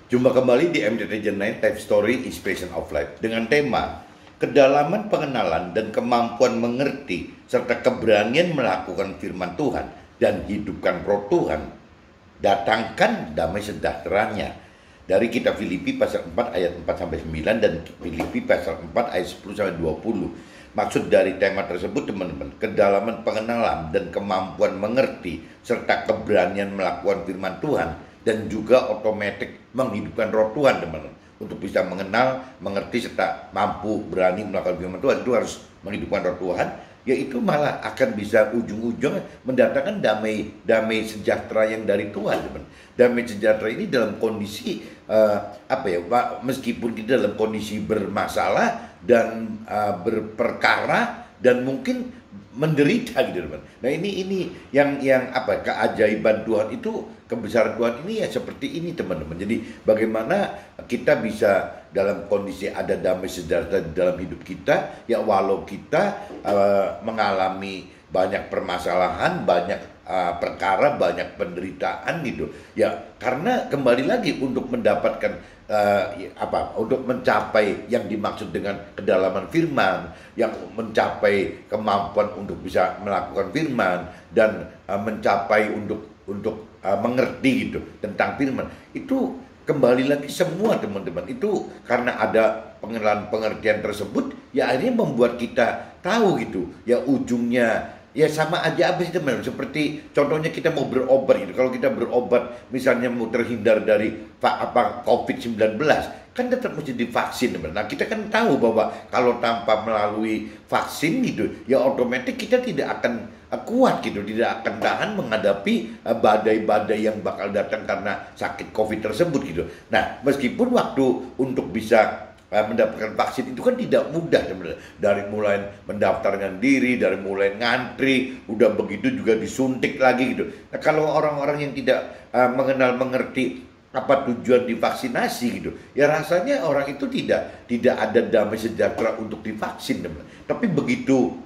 Jumpa kembali di MDT Gen 9 Life Story Inspiration of Life dengan tema kedalaman pengenalan dan kemampuan mengerti serta keberanian melakukan firman Tuhan dan hidupkan roh Tuhan. Datangkan damai sejahteranya. Dari kitab Filipi pasal 4 ayat 4 sampai 9 dan Filipi pasal 4 ayat 10 sampai 20. Maksud dari tema tersebut teman-teman, kedalaman pengenalan dan kemampuan mengerti serta keberanian melakukan firman Tuhan dan juga otomatis menghidupkan roh Tuhan teman-teman. Untuk bisa mengenal, mengerti serta mampu berani melakukan firman Tuhan itu harus menghidupkan roh Tuhan, yaitu malah akan bisa ujung-ujungnya mendatangkan damai sejahtera yang dari Tuhan teman. Damai sejahtera ini dalam kondisi meskipun kita dalam kondisi bermasalah dan berperkara dan mungkin menderita gitu teman. Nah ini yang keajaiban Tuhan itu, kebesaran Tuhan ini ya seperti ini teman-teman. Jadi bagaimana kita bisa dalam kondisi ada damai sejahtera dalam hidup kita, ya walau kita mengalami banyak permasalahan, banyak perkara, banyak penderitaan gitu. Ya karena kembali lagi untuk mendapatkan untuk mencapai yang dimaksud dengan kedalaman firman, yang mencapai kemampuan untuk bisa melakukan firman dan mencapai untuk mengerti gitu tentang firman, itu kembali lagi semua teman-teman itu karena ada pengertian tersebut, ya akhirnya membuat kita tahu gitu ya ujungnya. Ya sama aja abis teman, seperti contohnya kita mau berobat gitu. Kalau kita berobat misalnya mau terhindar dari COVID-19 kan tetap mesti divaksin teman. Nah kita kan tahu bahwa kalau tanpa melalui vaksin gitu ya otomatis kita tidak akan kuat gitu, tidak akan tahan menghadapi badai-badai yang bakal datang karena sakit COVID tersebut gitu. Nah meskipun waktu untuk bisa mendapatkan vaksin itu kan tidak mudah teman-teman. Dari mulai mendaftarkan diri, dari mulai ngantri, udah begitu juga disuntik lagi gitu. Nah kalau orang-orang yang tidak mengerti apa tujuan divaksinasi gitu, ya rasanya orang itu tidak ada damai sejahtera untuk divaksin teman-teman. Tapi begitu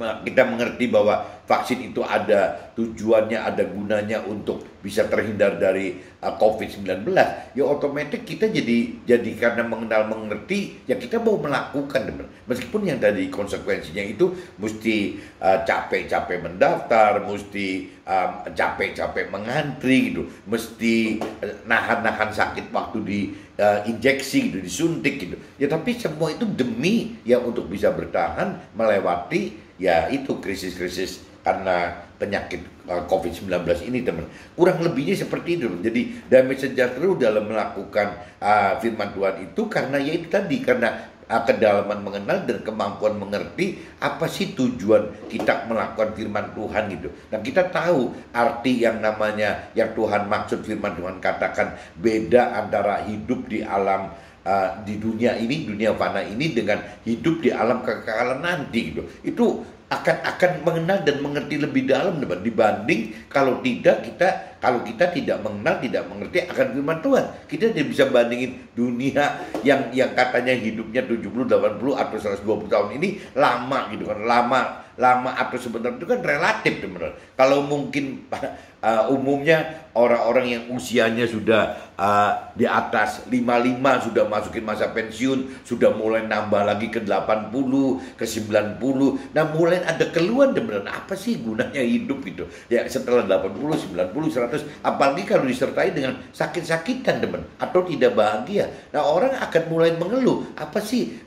kita mengerti bahwa vaksin itu ada tujuannya, ada gunanya untuk bisa terhindar dari COVID-19, ya otomatis kita jadi karena mengenal mengerti, ya kita mau melakukan teman. Meskipun yang tadi konsekuensinya itu mesti capek-capek mendaftar, mesti capek-capek mengantri gitu, mesti nahan-nahan sakit waktu di injeksi gitu, disuntik gitu. Ya tapi semua itu demi ya untuk bisa bertahan melewati ya itu krisis-krisis karena penyakit COVID-19 ini teman. Kurang lebihnya seperti itu. Jadi damai sejahtera dalam melakukan firman Tuhan itu karena ya itu tadi, karena kedalaman mengenal dan kemampuan mengerti apa sih tujuan kita melakukan firman Tuhan gitu. Dan kita tahu arti yang namanya yang Tuhan maksud firman Tuhan katakan beda antara hidup di alam di dunia ini, dunia fana ini dengan hidup di alam kekekalan nanti gitu. Itu akan mengenal dan mengerti lebih dalam dibanding kalau kita tidak mengenal, tidak mengerti akan firman Tuhan. Kita tidak bisa bandingin dunia yang katanya hidupnya 70, 80 atau 120 tahun ini lama gitu kan. Lama atau sebentar itu kan relatif teman-teman. Kalau mungkin umumnya orang-orang yang usianya sudah di atas 55 sudah masukin masa pensiun, sudah mulai nambah lagi ke 80, ke 90. Nah mulai ada keluhan teman-teman, apa sih gunanya hidup gitu. Ya setelah 80, 90, 100, apalagi kalau disertai dengan sakit-sakitan teman atau tidak bahagia. Nah orang akan mulai mengeluh, apa sih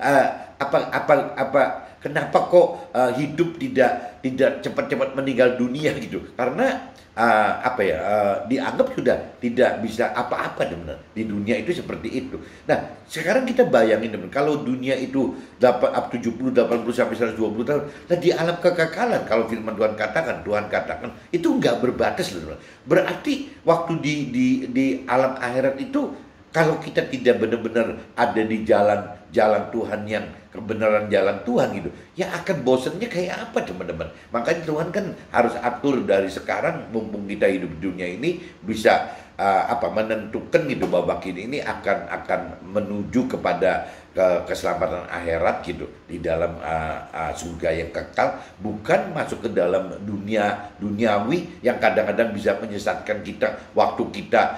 kenapa kok hidup tidak cepat-cepat meninggal dunia gitu? Karena dianggap sudah tidak bisa apa-apa teman. Di dunia itu seperti itu. Nah, sekarang kita bayangin teman, kalau dunia itu dapat 70, 80 sampai 120 tahun, nah di alam kekekalan kalau firman Tuhan katakan itu enggak berbatas teman. Berarti waktu di alam akhirat itu kalau kita tidak benar-benar ada di jalan Tuhan yang kebenaran jalan Tuhan gitu, ya akan bosennya kayak apa teman-teman. Makanya Tuhan kan harus atur dari sekarang, mumpung kita hidup di dunia ini, bisa menentukan gitu bahwa kita ini akan menuju kepada keselamatan akhirat gitu, di dalam surga yang kekal, bukan masuk ke dalam dunia duniawi yang kadang-kadang bisa menyesatkan kita waktu kita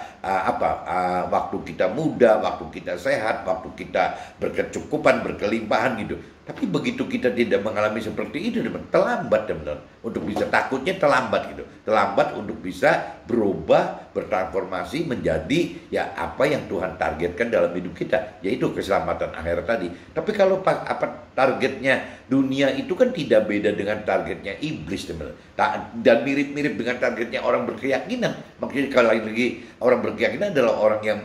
waktu kita muda, waktu kita sehat, waktu kita berkecukupan, berkelimpahan gitu. Tapi begitu kita tidak mengalami seperti itu, terlambat teman-teman untuk bisa, takutnya terlambat gitu, terlambat untuk bisa berubah, bertransformasi menjadi ya apa yang Tuhan targetkan dalam hidup kita, yaitu keselamatan akhirat tadi. Tapi kalau targetnya dunia itu kan tidak beda dengan targetnya iblis teman-teman, dan mirip-mirip dengan targetnya orang berkeyakinan. Maksudnya kalau lagi orang berkeyakinan adalah orang yang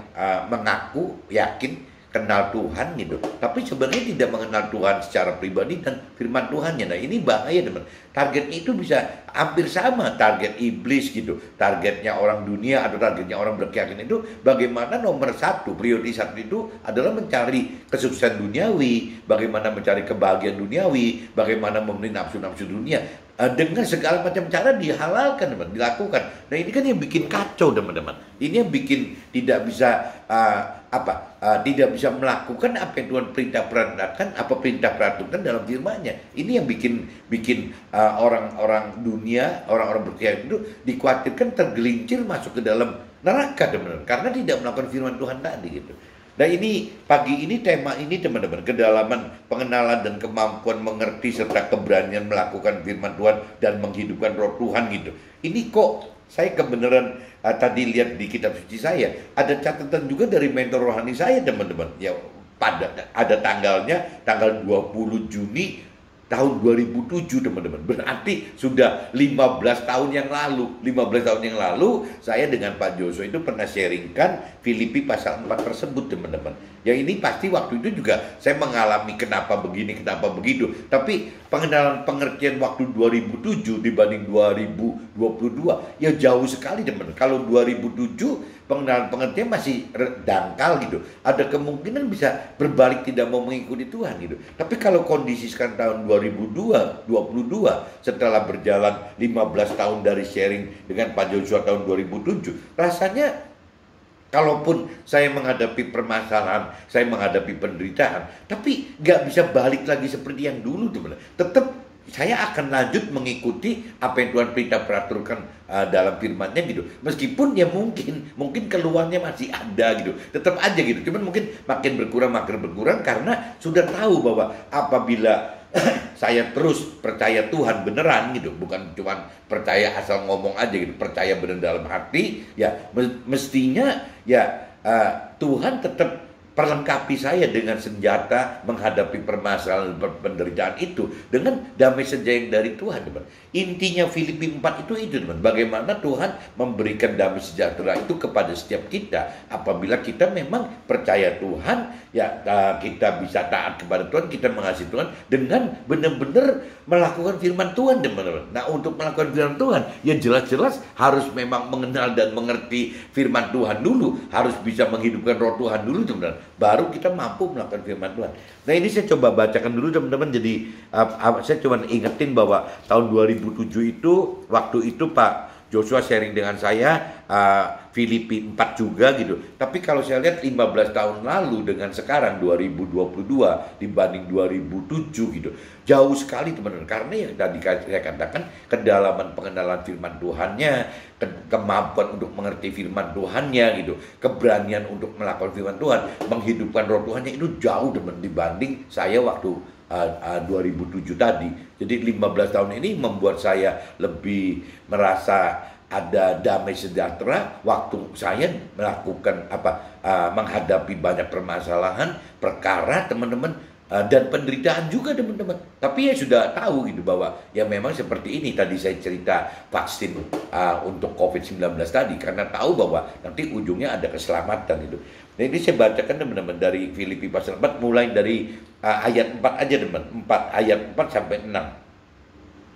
mengaku yakin kenal Tuhan gitu, tapi sebenarnya tidak mengenal Tuhan secara pribadi dan firman Tuhannya. Nah ini bahaya teman. Targetnya itu bisa hampir sama target iblis gitu, targetnya orang dunia atau targetnya orang berkeyakinan itu bagaimana nomor satu, prioritas satu itu adalah mencari kesuksesan duniawi, bagaimana mencari kebahagiaan duniawi, bagaimana memenuhi nafsu-nafsu dunia dengan segala macam cara dihalalkan teman, dilakukan. Nah ini kan yang bikin kacau teman-teman, ini yang bikin tidak bisa tidak bisa melakukan apa yang Tuhan perintah peraturan dalam firman-Nya. Ini yang bikin orang-orang dunia, orang-orang berkeyakinan itu dikhawatirkan tergelincir masuk ke dalam neraka teman-teman, karena tidak melakukan firman Tuhan tadi gitu. Nah ini pagi ini tema ini teman-teman, kedalaman pengenalan dan kemampuan mengerti serta keberanian melakukan firman Tuhan dan menghidupkan roh Tuhan gitu. Ini kok saya kebenaran tadi lihat di kitab suci saya, ada catatan juga dari mentor rohani saya teman-teman. Ya ada tanggalnya, tanggal 20 Juni tahun 2007 teman-teman. Berarti sudah 15 tahun yang lalu. 15 tahun yang lalu saya dengan Pak Joshua itu pernah sharingkan Filipi pasal 4 tersebut teman-teman. Ya ini pasti waktu itu juga saya mengalami kenapa begini, kenapa begitu. Tapi pengenalan pengertian waktu 2007 dibanding 2022 ya jauh sekali teman-teman. Kalau 2007 pengenalan pengertian masih dangkal gitu, ada kemungkinan bisa berbalik tidak mau mengikuti Tuhan gitu. Tapi kalau kondisi sekarang tahun 2022 setelah berjalan 15 tahun dari sharing dengan Pak Joshua tahun 2007, rasanya kalaupun saya menghadapi permasalahan, saya menghadapi penderitaan, tapi nggak bisa balik lagi seperti yang dulu teman-teman. Tetap saya akan lanjut mengikuti apa yang Tuhan perintahkan dalam firman-Nya gitu. Meskipun ya mungkin keluarnya masih ada gitu. Tetap aja gitu. Cuman mungkin makin berkurang karena sudah tahu bahwa apabila saya terus percaya Tuhan beneran gitu, bukan cuma percaya asal ngomong aja gitu, percaya bener dalam hati, ya mestinya ya Tuhan tetap perlengkapi saya dengan senjata menghadapi permasalahan penderitaan itu dengan damai sejahtera dari Tuhan teman. Intinya Filipi 4 itu teman. Bagaimana Tuhan memberikan damai sejahtera itu kepada setiap kita apabila kita memang percaya Tuhan, ya kita bisa taat kepada Tuhan, kita mengasihi Tuhan dengan benar-benar melakukan firman Tuhan teman-teman. Nah untuk melakukan firman Tuhan ya jelas-jelas harus memang mengenal dan mengerti firman Tuhan dulu, harus bisa menghidupkan roh Tuhan dulu teman-teman, baru kita mampu melakukan firman Tuhan. Nah ini saya coba bacakan dulu teman-teman. Jadi saya coba ingetin bahwa tahun 2007 itu, waktu itu Pak Joshua sharing dengan saya Filipi 4 juga gitu. Tapi kalau saya lihat 15 tahun lalu dengan sekarang 2022 dibanding 2007 gitu, jauh sekali teman-teman. Karena yang tadi saya katakan, kedalaman pengenalan firman Tuhannya, kemampuan untuk mengerti firman Tuhannya gitu, keberanian untuk melakukan firman Tuhan, menghidupkan roh Tuhannya itu jauh teman dibanding saya waktu 2007 tadi. Jadi 15 tahun ini membuat saya lebih merasa ada damai sejahtera waktu saya melakukan menghadapi banyak permasalahan, perkara teman-teman, dan penderitaan juga teman-teman. Tapi ya sudah tahu gitu bahwa ya memang seperti ini. Tadi saya cerita vaksin untuk COVID-19 tadi, karena tahu bahwa nanti ujungnya ada keselamatan itu. Nah ini saya bacakan teman-teman dari Filipi pasal 4 mulai dari ayat 4 aja teman-teman. 4 ayat 4 sampai 6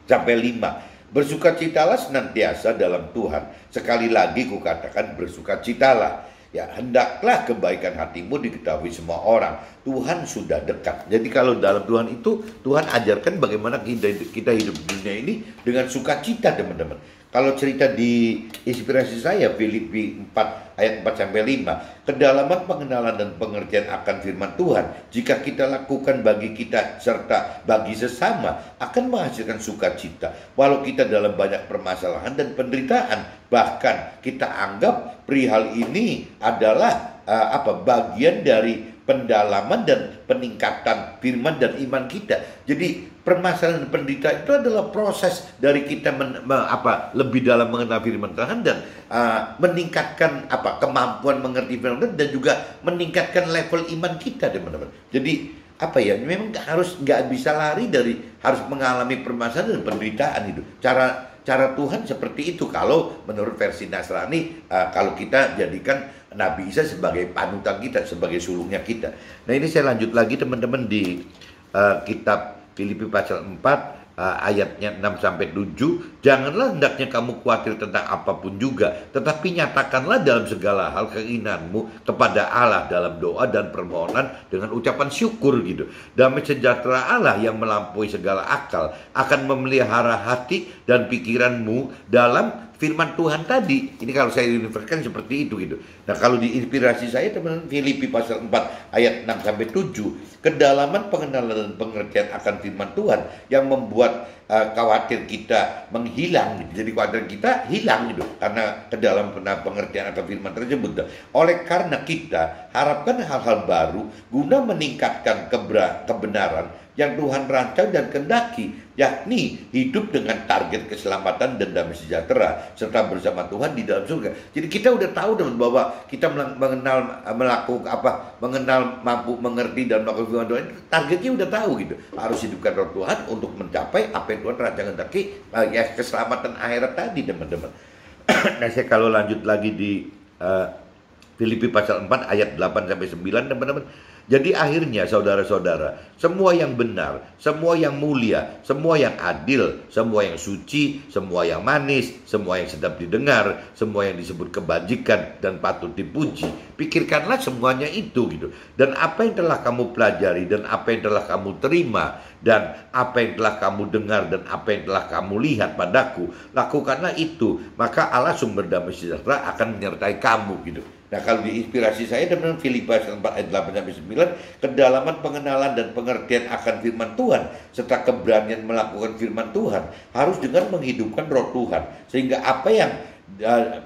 sampai 5. Bersukacitalah senantiasa dalam Tuhan. Sekali lagi kukatakan bersukacitalah. Ya, hendaklah kebaikan hatimu diketahui semua orang. Tuhan sudah dekat. Jadi kalau dalam Tuhan itu, Tuhan ajarkan bagaimana kita hidup di dunia ini dengan sukacita, teman-teman. Kalau cerita di inspirasi saya, Filipi 4 ayat 4 sampai 5, kedalaman pengenalan dan pengertian akan firman Tuhan, jika kita lakukan bagi kita serta bagi sesama, akan menghasilkan sukacita. Walau kita dalam banyak permasalahan dan penderitaan, bahkan kita anggap perihal ini adalah bagian dari pendalaman dan peningkatan firman dan iman kita. Jadi permasalahan dan penderitaan itu adalah proses dari kita lebih dalam mengenal firman Tuhan dan meningkatkan kemampuan mengerti firman Tuhan dan juga meningkatkan level iman kita, teman-teman. Jadi memang nggak bisa lari dari harus mengalami permasalahan dan penderitaan itu. Cara Tuhan seperti itu kalau menurut versi Nasrani, kalau kita jadikan Nabi Isa sebagai panutan kita, sebagai sulungnya kita. Nah, ini saya lanjut lagi, teman-teman, di kitab Filipi pasal 4 ayatnya 6 sampai 7. Janganlah hendaknya kamu khawatir tentang apapun juga, tetapi nyatakanlah dalam segala hal keinginanmu kepada Allah dalam doa dan permohonan dengan ucapan syukur gitu. Damai sejahtera Allah yang melampaui segala akal akan memelihara hati dan pikiranmu dalam firman Tuhan tadi. Ini kalau saya universalkan seperti itu gitu. Nah, kalau di inspirasi saya, teman-teman, Filipi pasal 4 ayat 6 sampai 7, kedalaman pengenalan dan pengertian akan firman Tuhan yang membuat khawatir kita menghilang gitu. Jadi khawatir kita hilang gitu karena kedalaman pengertian akan firman tersebut. Oleh karena kita harapkan hal-hal baru guna meningkatkan kebenaran yang Tuhan rancang dan kehendaki, yakni hidup dengan target keselamatan dan damai sejahtera serta bersama Tuhan di dalam surga. Jadi kita udah tahu, teman, bahwa kita mengenal, mampu mengerti dan melakukan firman Tuhan, targetnya udah tahu gitu. Harus hidupkan roh Tuhan untuk mencapai apa yang Tuhan rancang kehendaki, keselamatan akhirat tadi, teman-teman. Nah, saya kalau lanjut lagi di Filipi pasal 4 ayat 8 sampai 9, teman-teman. Jadi akhirnya, saudara-saudara, semua yang benar, semua yang mulia, semua yang adil, semua yang suci, semua yang manis, semua yang sedap didengar, semua yang disebut kebajikan dan patut dipuji, pikirkanlah semuanya itu gitu. Dan apa yang telah kamu pelajari dan apa yang telah kamu terima dan apa yang telah kamu dengar dan apa yang telah kamu lihat padaku, lakukanlah itu, maka Allah sumber damai sejahtera akan menyertai kamu gitu. Nah, kalau di inspirasi saya, teman-teman, Filipi 4 ayat 8 sampai 9, kedalaman pengenalan dan pengertian akan firman Tuhan serta keberanian melakukan firman Tuhan harus dengan menghidupkan roh Tuhan, sehingga apa yang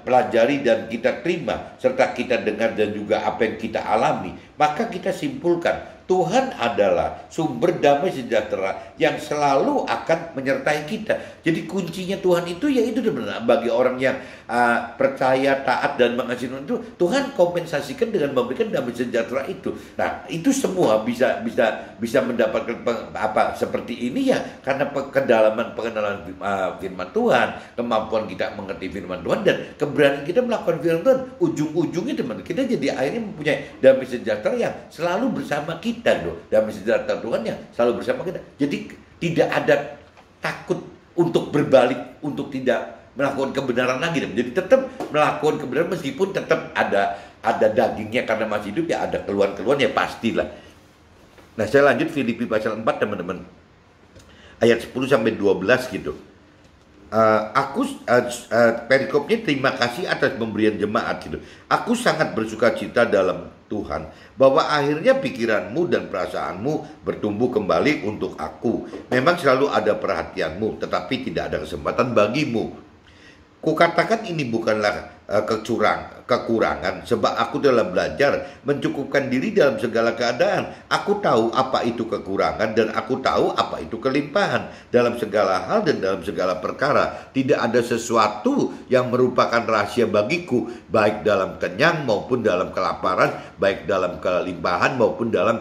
pelajari dan kita terima serta kita dengar dan juga apa yang kita alami, maka kita simpulkan Tuhan adalah sumber damai sejahtera yang selalu akan menyertai kita. Jadi kuncinya Tuhan itu yaitu benar bagi orang yang percaya, taat dan mengasihi Tuhan itu, Tuhan kompensasikan dengan memberikan damai sejahtera itu. Nah, itu semua bisa mendapatkan seperti ini ya karena kedalaman pengenalan firman Tuhan, kemampuan kita mengerti firman Tuhan dan keberanian kita melakukan firman Tuhan. Ujung-ujungnya, teman, kita jadi akhirnya mempunyai damai sejahtera yang selalu bersama kita. Damai sejahtera Tuhan yang selalu bersama kita. Jadi tidak ada takut untuk berbalik, untuk tidak melakukan kebenaran lagi. Jadi tetap melakukan kebenaran meskipun tetap ada dagingnya karena masih hidup, ya ada keluhan-keluhan, ya pastilah. Nah, saya lanjut Filipi pasal 4, teman-teman. Ayat 10 sampai 12 gitu. Perikopnya terima kasih atas pemberian jemaat gitu. Aku sangat bersuka cita dalam Tuhan bahwa akhirnya pikiranmu dan perasaanmu bertumbuh kembali untuk aku. Memang selalu ada perhatianmu, tetapi tidak ada kesempatan bagimu. Kukatakan ini bukanlah kekurangan, sebab aku telah belajar mencukupkan diri dalam segala keadaan. Aku tahu apa itu kekurangan dan aku tahu apa itu kelimpahan dalam segala hal dan dalam segala perkara. Tidak ada sesuatu yang merupakan rahasia bagiku, baik dalam kenyang maupun dalam kelaparan, baik dalam kelimpahan maupun dalam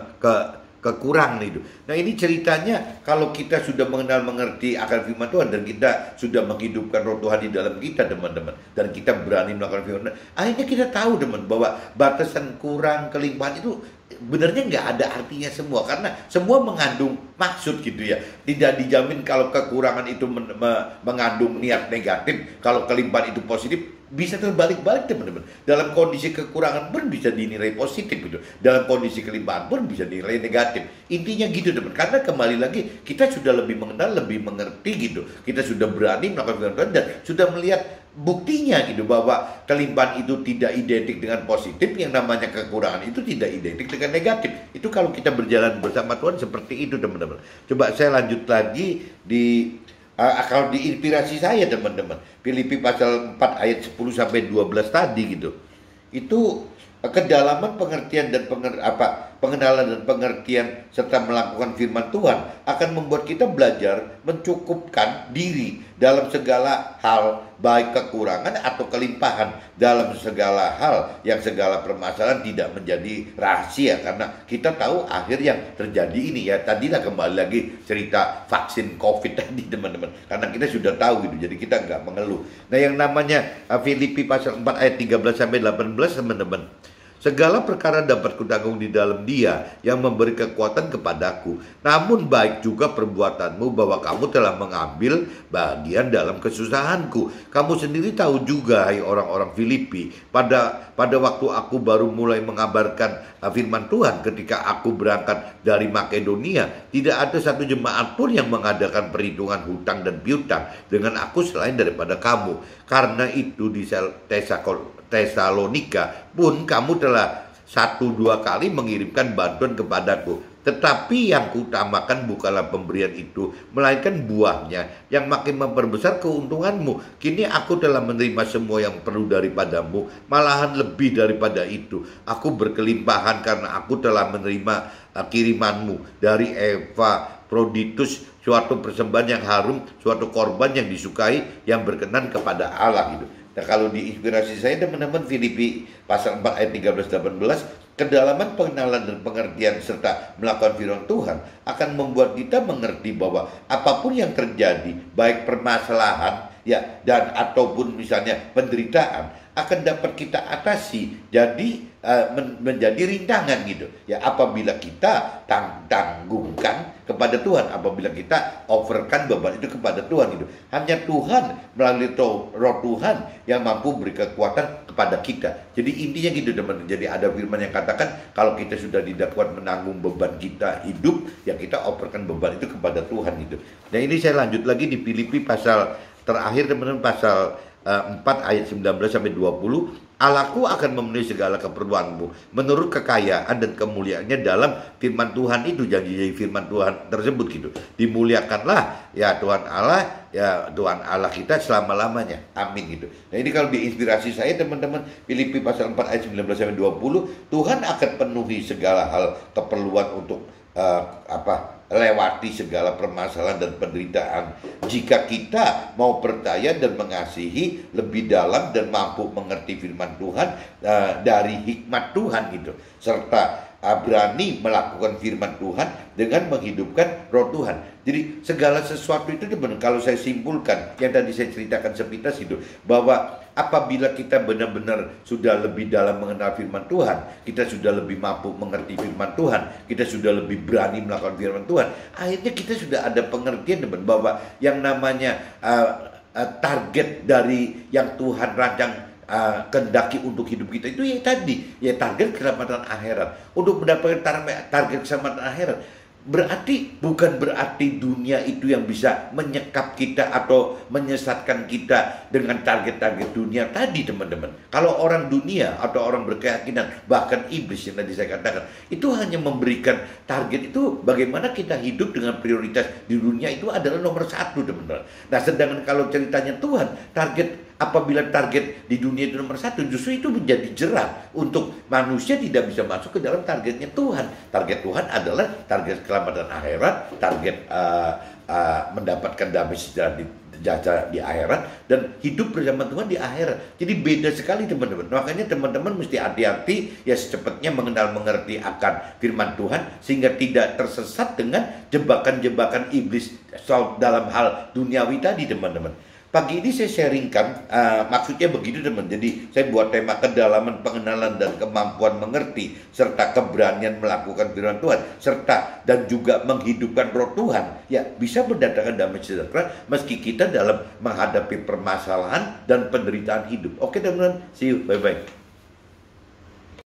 kekurangan itu. Nah, ini ceritanya kalau kita sudah mengerti akan firman Tuhan dan kita sudah menghidupkan roh Tuhan di dalam kita, teman-teman, dan kita berani melakukan firman Tuhan, akhirnya kita tahu, teman, bahwa batasan kurang, kelimpahan itu benarnya nggak ada artinya semua, karena semua mengandung maksud gitu ya. Tidak dijamin kalau kekurangan itu mengandung niat negatif, kalau kelimpahan itu positif, bisa terbalik-balik teman-teman. Dalam kondisi kekurangan pun bisa dinilai positif gitu. Dalam kondisi kelimpahan pun bisa dinilai negatif. Intinya gitu teman. Karena kembali lagi kita sudah lebih mengenal, lebih mengerti gitu. Kita sudah berani melakukan firman Tuhan dan sudah melihat buktinya gitu bahwa kelimpahan itu tidak identik dengan positif, yang namanya kekurangan itu tidak identik dengan negatif. Itu kalau kita berjalan bersama Tuhan seperti itu teman-teman. Coba saya lanjut lagi di kalau diinspirasi saya teman-teman, Filipi pasal 4 ayat 10 sampai 12 tadi gitu. Itu kedalaman pengertian dan pengenalan dan pengertian serta melakukan firman Tuhan akan membuat kita belajar mencukupkan diri dalam segala hal, baik kekurangan atau kelimpahan, dalam segala hal yang segala permasalahan tidak menjadi rahasia, karena kita tahu akhir yang terjadi ini ya. Tadilah kembali lagi cerita vaksin COVID tadi teman-teman, karena kita sudah tahu gitu, jadi kita nggak mengeluh. Nah yang namanya Filipi pasal 4 ayat 13 sampai 18 teman-teman, segala perkara dapat kutanggung di dalam Dia yang memberi kekuatan kepadaku. Namun baik juga perbuatanmu bahwa kamu telah mengambil bagian dalam kesusahanku. Kamu sendiri tahu juga, hai orang-orang Filipi, pada waktu aku baru mulai mengabarkan firman Tuhan, ketika aku berangkat dari Makedonia, tidak ada satu jemaat pun yang mengadakan perhitungan hutang dan piutang dengan aku selain daripada kamu. Karena itu di Tesalonika pun kamu telah 1-2 kali mengirimkan bantuan kepadaku. Tetapi yang kutamakan bukanlah pemberian itu, melainkan buahnya yang makin memperbesar keuntunganmu. Kini aku telah menerima semua yang perlu daripadamu, malahan lebih daripada itu. Aku berkelimpahan karena aku telah menerima kirimanmu dari Epafroditus, suatu persembahan yang harum, suatu korban yang disukai, yang berkenan kepada Allah gitu. Nah kalau diinspirasi saya teman-teman, Filipi pasal 4 ayat 13-18, kedalaman pengenalan dan pengertian serta melakukan firman Tuhan akan membuat kita mengerti bahwa apapun yang terjadi, baik permasalahan ya dan ataupun misalnya penderitaan, akan dapat kita atasi jadi menjadi rintangan gitu ya, apabila kita tanggungkan kepada Tuhan, apabila kita overkan beban itu kepada Tuhan gitu. Hanya Tuhan melalui roh Tuhan yang mampu beri kekuatan kepada kita. Jadi intinya gitu teman. Jadi ada firman yang katakan kalau kita sudah tidak kuat menanggung beban kita hidup, ya kita overkan beban itu kepada Tuhan gitu. Nah ini saya lanjut lagi di Filipi pasal terakhir teman-teman, pasal 4 ayat 19 sampai 20. Allahku akan memenuhi segala keperluanmu menurut kekayaan dan kemuliaannya dalam firman Tuhan itu. Janji firman Tuhan tersebut gitu. Dimuliakanlah ya Tuhan Allah kita selama-lamanya. Amin gitu. Nah ini kalau diinspirasi saya teman-teman, Filipi pasal 4 ayat 19 sampai 20, Tuhan akan penuhi segala hal keperluan untuk lewati segala permasalahan dan penderitaan jika kita mau percaya dan mengasihi lebih dalam dan mampu mengerti firman Tuhan dari hikmat Tuhan gitu, serta berani melakukan firman Tuhan dengan menghidupkan roh Tuhan. Jadi segala sesuatu itu teman, kalau saya simpulkan yang tadi saya ceritakan sepintas itu, bahwa apabila kita benar-benar sudah lebih dalam mengenal firman Tuhan, kita sudah lebih mampu mengerti firman Tuhan, kita sudah lebih berani melakukan firman Tuhan, akhirnya kita sudah ada pengertian teman, bahwa yang namanya target dari yang Tuhan rancang kehendaki untuk hidup kita itu ya tadi, ya target keselamatan akhirat. Untuk mendapatkan target keselamatan akhirat, bukan berarti dunia itu yang bisa menyekap kita atau menyesatkan kita dengan target-target dunia tadi teman-teman. Kalau orang dunia atau orang berkeyakinan, bahkan iblis yang tadi saya katakan, itu hanya memberikan target itu bagaimana kita hidup dengan prioritas di dunia itu adalah nomor 1 teman-teman. Nah sedangkan kalau ceritanya Tuhan, apabila target di dunia itu nomor 1, justru itu menjadi jerat untuk manusia tidak bisa masuk ke dalam targetnya Tuhan. Target Tuhan adalah target keselamatan akhirat, target mendapatkan damai sejahtera di akhirat dan hidup bersama Tuhan di akhirat. Jadi beda sekali teman-teman. Makanya teman-teman mesti hati-hati ya, secepatnya mengerti akan firman Tuhan sehingga tidak tersesat dengan jebakan-jebakan iblis dalam hal duniawi tadi teman-teman. Pagi ini saya sharingkan, maksudnya begitu teman. Jadi saya buat tema kedalaman pengenalan dan kemampuan mengerti, serta keberanian melakukan firman Tuhan, serta dan juga menghidupkan roh Tuhan. Ya, bisa mendatangkan damai sejahtera meski kita dalam menghadapi permasalahan dan penderitaan hidup. Oke teman-teman, see you, bye-bye.